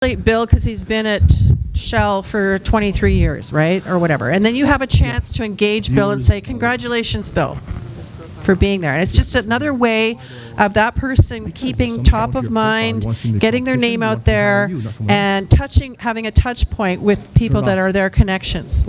Bill because he's been at Shell for 23 years, right? Or whatever. And then you have a chance to engage Bill and say, congratulations, Bill, for being there. And it's just another way of that person keeping top of mind, getting their name out there, and having a touch point with people that are their connections.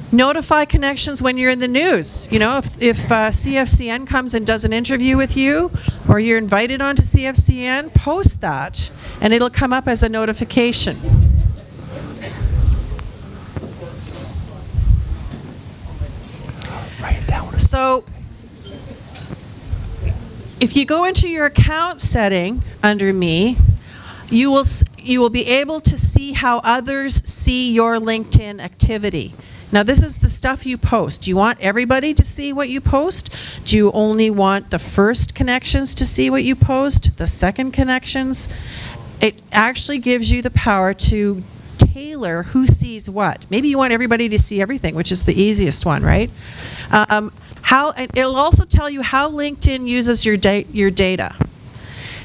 Notify connections when you're in the news. You know, if CFCN comes and does an interview with you, or you're invited onto CFCN, post that, and it'll come up as a notification. Write it down. So, if you go into your account setting under me, you will be able to see how others see your LinkedIn activity. Now, this is the stuff you post. Do you want everybody to see what you post? Do you only want the first connections to see what you post? The second connections? It actually gives you the power to tailor who sees what. Maybe you want everybody to see everything, which is the easiest one, right? And it'll also tell you how LinkedIn uses your data.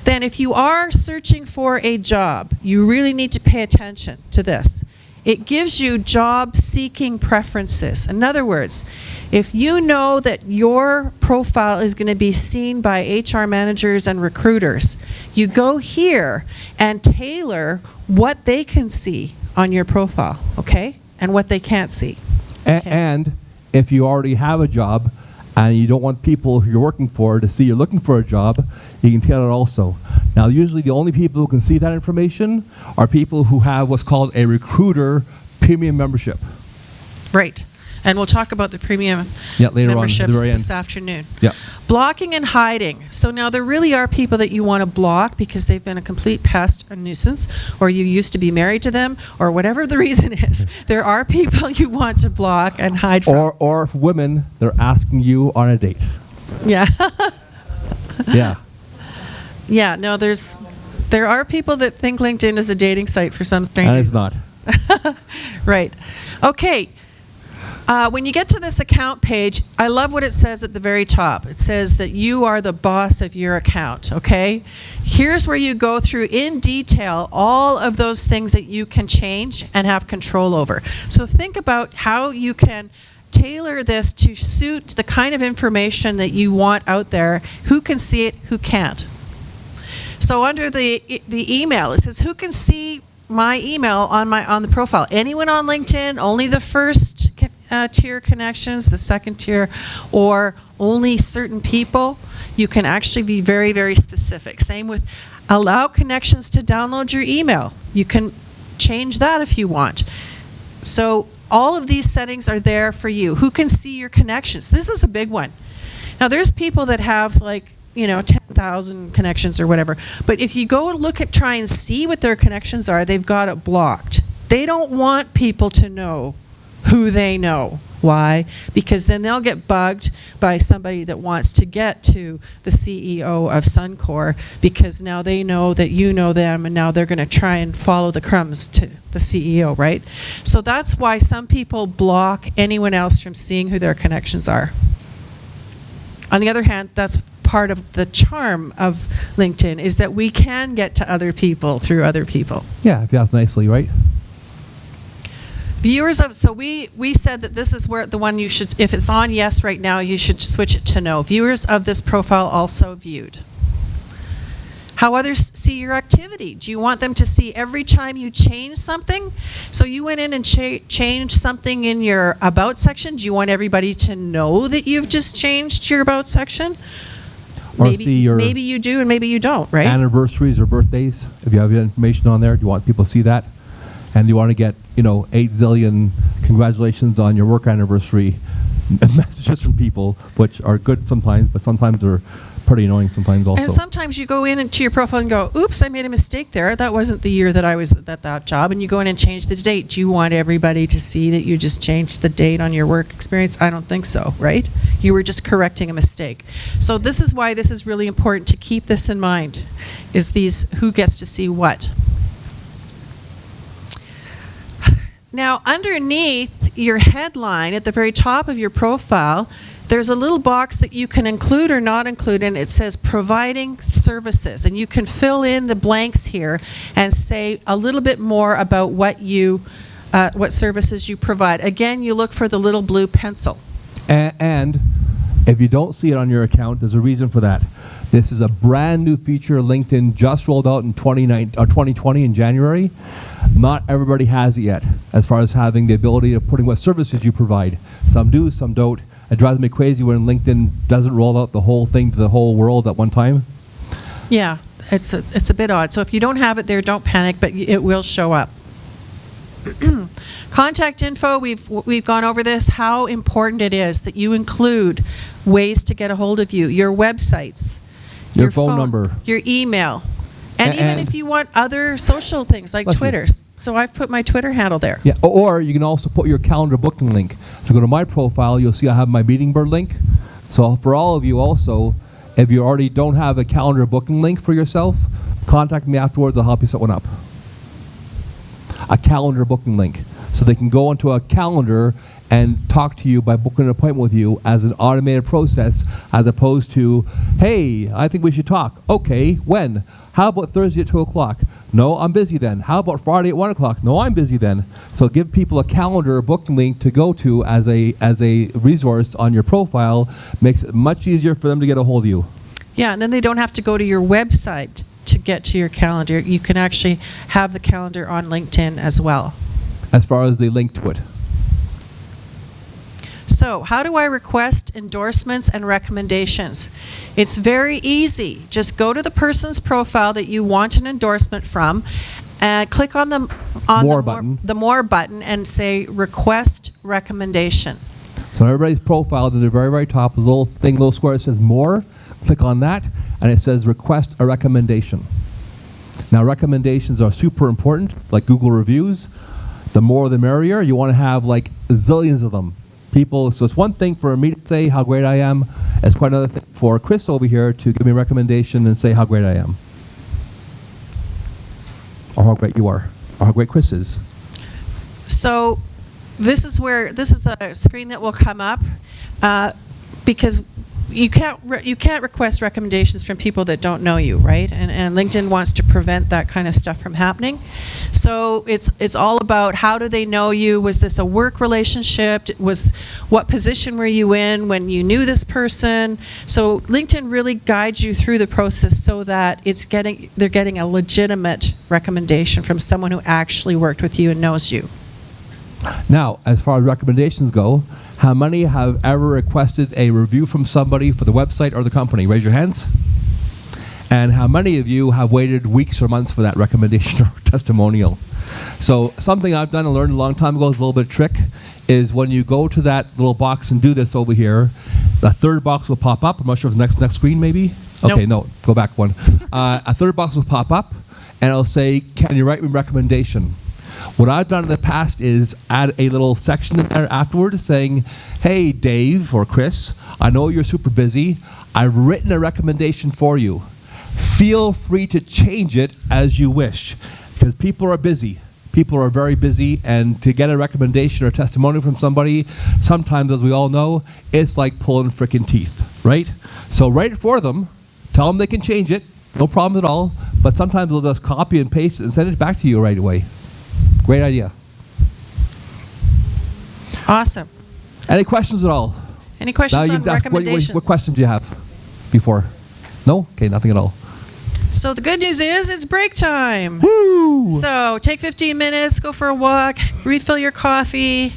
Then if you are searching for a job, you really need to pay attention to this. It gives you job-seeking preferences. In other words, if you know that your profile is going to be seen by HR managers and recruiters, you go here and tailor what they can see on your profile, okay? And what they can't see. Okay? And if you already have a job and you don't want people who you're working for to see you're looking for a job, you can tailor it also. Now, usually the only people who can see that information are people who have what's called a recruiter premium membership. Right. And we'll talk about the premium later memberships on, at the very end. this afternoon. Yeah. Blocking and hiding. So now there really are people that you want to block because they've been a complete pest or nuisance, or you used to be married to them, or whatever the reason is. There are people you want to block and hide from. Or if women, they're asking you on a date. Yeah. Yeah. Yeah, no, there are people that think LinkedIn is a dating site for some strange And reason. it's not. Right. Okay. When you get to this account page, I love what it says at the very top. It says that you are the boss of your account, okay? Here's where you go through in detail all of those things that you can change and have control over. So think about how you can tailor this to suit the kind of information that you want out there. Who can see it, who can't. So under the email, it says who can see my email on the profile. Anyone on LinkedIn, only the first tier connections, the second tier, or only certain people. You can actually be very, very specific. Same with allow connections to download your email. You can change that if you want. So all of these settings are there for you. Who can see your connections? This is a big one. Now there's people that have 10,000 connections or whatever. But if you go and try and see what their connections are, they've got it blocked. They don't want people to know who they know. Why? Because then they'll get bugged by somebody that wants to get to the CEO of Suncor, because now they know that you know them, and now they're going to try and follow the crumbs to the CEO, right? So that's why some people block anyone else from seeing who their connections are. On the other hand, that's part of the charm of LinkedIn, is that we can get to other people through other people. Yeah, if you ask nicely, right? Viewers of, so we said that this is where the one you should, if it's on yes right now, you should switch it to no. Viewers of this profile also viewed. How others see your activity. Do you want them to see every time you change something? So you went in and changed something in your about section. Do you want everybody to know that you've just changed your about section? Or see your maybe you do and maybe you don't, right? Anniversaries or birthdays. If you have information on there, do you want people to see that? And you want to get, 8 zillion congratulations on your work anniversary messages from people, which are good sometimes, but sometimes they're pretty annoying sometimes also. And sometimes you go in into your profile and go, oops, I made a mistake there. That wasn't the year that I was at that job. And you go in and change the date. Do you want everybody to see that you just changed the date on your work experience? I don't think so, right? You were just correcting a mistake. So this is why this is really important to keep this in mind, is these who gets to see what. Now, underneath your headline at the very top of your profile, there's a little box that you can include or not include, and it says providing services. And you can fill in the blanks here and say a little bit more about what services you provide. Again, you look for the little blue pencil. And if you don't see it on your account, there's a reason for that. This is a brand new feature LinkedIn just rolled out in 2020 in January. Not everybody has it yet, as far as having the ability of putting what services you provide. Some do, some don't. It drives me crazy when LinkedIn doesn't roll out the whole thing to the whole world at one time. Yeah, it's a bit odd. So if you don't have it there, don't panic, but it will show up. Contact info, we've gone over this, how important it is that you include ways to get a hold of you, your websites, your phone number, your email, and even if you want other social things like Twitters. So I've put my Twitter handle there. Yeah, or you can also put your calendar booking link. If you go to my profile, you'll see I have my Meeting Bird link. So for all of you also, if you already don't have a calendar booking link for yourself, contact me afterwards, I'll help you set one up. A calendar booking link. So they can go onto a calendar and talk to you by booking an appointment with you as an automated process, as opposed to, hey, I think we should talk. Okay, when? How about Thursday at 2 o'clock? No, I'm busy then. How about Friday at 1 o'clock? No, I'm busy then. So give people a calendar booking link to go to as a resource on your profile. Makes it much easier for them to get a hold of you. Yeah, and then they don't have to go to your website to get to your calendar. You can actually have the calendar on LinkedIn as well. As far as they link to it. So, how do I request endorsements and recommendations? It's very easy. Just go to the person's profile that you want an endorsement from, and click on the more button and say request recommendation. So on everybody's profile, to the very, very top, the little square that says more, click on that, and it says request a recommendation. Now, recommendations are super important, like Google reviews. The more the merrier. You want to have like zillions of them. People, so it's one thing for me to say how great I am. It's quite another thing for Chris over here to give me a recommendation and say how great I am. Or how great you are. Or how great Chris is. So this is a screen that will come up because you can't request recommendations from people that don't know you, right? And LinkedIn wants to prevent that kind of stuff from happening. So it's all about how do they know you? Was this a work relationship? What position were you in when you knew this person? So LinkedIn really guides you through the process so that they're getting a legitimate recommendation from someone who actually worked with you and knows you. Now, as far as recommendations go, how many have ever requested a review from somebody for the website or the company? Raise your hands. And how many of you have waited weeks or months for that recommendation or testimonial? So something I've done and learned a long time ago is a little bit of trick, is when you go to that little box and do this over here, the third box will pop up. I'm not sure if it's next screen maybe? Okay, Nope. no, go back one. A third box will pop up and it'll say, can you write me a recommendation? What I've done in the past is add a little section in there afterwards saying, hey, Dave or Chris, I know you're super busy. I've written a recommendation for you. Feel free to change it as you wish, because people are busy. People are very busy, and to get a recommendation or testimonial from somebody, sometimes, as we all know, it's like pulling frickin' teeth, right? So write it for them. Tell them they can change it. No problem at all. But sometimes they'll just copy and paste it and send it back to you right away. Great idea. Awesome. Any questions at all? Any questions Now you on can ask, recommendations? what questions do you have before? No? Okay, nothing at all. So the good news is it's break time. Woo! So take 15 minutes, go for a walk, refill your coffee,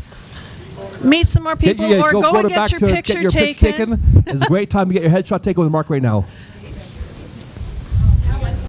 meet some more people, or go and get your picture taken. It's a great time to get your headshot taken with Mark right now.